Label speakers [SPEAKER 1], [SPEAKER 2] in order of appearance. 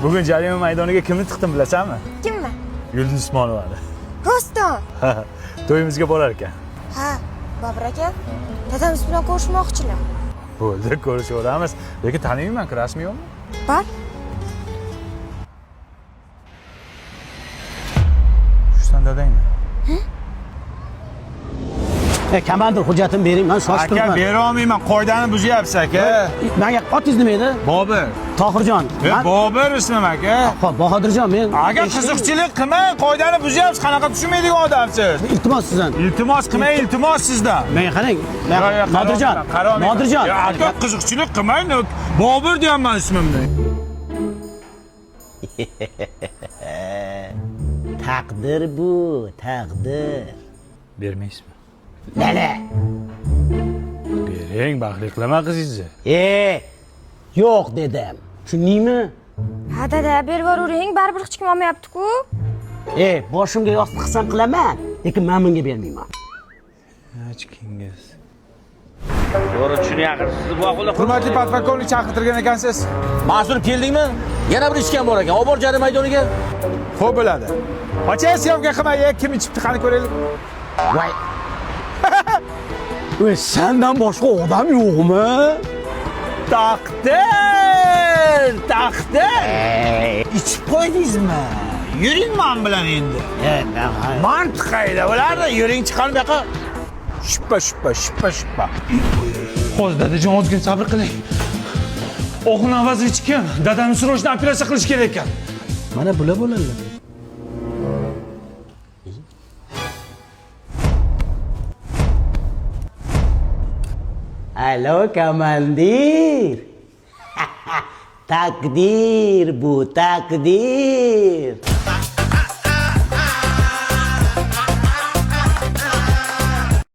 [SPEAKER 1] Bugun jarima maydoniga kimni tiqdim bilasanmi?
[SPEAKER 2] Kimni?
[SPEAKER 1] Yulduz Usmonovani.
[SPEAKER 2] Rostdan.
[SPEAKER 1] To'yimizga borar ekan.
[SPEAKER 2] Ha, Bobur aka, dadamiz bilan ko'rishmoqchilar.
[SPEAKER 1] Bo'ldi, ko'rishaveramiz. Lekin taniyman, rasmiymi?
[SPEAKER 2] Bor.
[SPEAKER 1] Shusan dadangmi?
[SPEAKER 3] Komandir hujjatini bering, men shoshib
[SPEAKER 1] Aka,
[SPEAKER 3] turibman.
[SPEAKER 1] bera olmayman, qoidani buzyapsiz aka.
[SPEAKER 3] Menga otingiz nima edi?
[SPEAKER 1] Bobur.
[SPEAKER 3] Tohirjon.
[SPEAKER 1] Bobur ismim aka.
[SPEAKER 3] Xo'p, Bahodirjon, men
[SPEAKER 1] Aka, qiziqchilik qilmang, qoidani buzyapsiz, qanaqa tushunmaydigan odamsiz.
[SPEAKER 3] iltimos sizdan.
[SPEAKER 1] Iltimos qilmang, iltimos sizdan.
[SPEAKER 3] Men qarang. Nodirjon. Nodirjon.
[SPEAKER 1] Aka, qiziqchilik qilmang, Bobur deyapman ismimni.
[SPEAKER 3] Taqdir bu, taqdir.
[SPEAKER 1] Bermaysizmi?
[SPEAKER 3] Nala?
[SPEAKER 1] Bering, baxtli qilaman qizingizni.
[SPEAKER 3] Yo'q dedim. Tushundingmi?
[SPEAKER 2] Ha, dada, berib yuravering, baribir hech kim olmayapti-ku.
[SPEAKER 3] Boshimga yostiq qilsam qilaman, lekin men bunga bermayman.
[SPEAKER 1] Hechkingiz.
[SPEAKER 4] To'g'ri tushunyapsiz, boqula.
[SPEAKER 1] Hurmatli podполковник chaqirtirgan ekansiz.
[SPEAKER 4] Mas'ul keldingmi? Yana bir ishkan bor ekan. Olib bor jarima maydoniga.
[SPEAKER 1] Xo'p bo'ladi. Ochang syomka qilmay, kim ichibdi qani ko'raylik.
[SPEAKER 3] Voy. Sendan boshqa odam yo'qmi?
[SPEAKER 4] Taqdir! Ichib qo'ydingizmi? Yuring men bilan endi. Mantiq qayda bo'lardi? Yuring chiqar bu yoqqa.
[SPEAKER 1] Shuppa.
[SPEAKER 5] Hozir dadajon ozgina sabr qiling. O'g'il avazi hech kim. Dadamni srochni operatsiya qilish kerak ekan.
[SPEAKER 3] Mana bular bo'ladilar. Alo komandir. Takdir bu, takdir.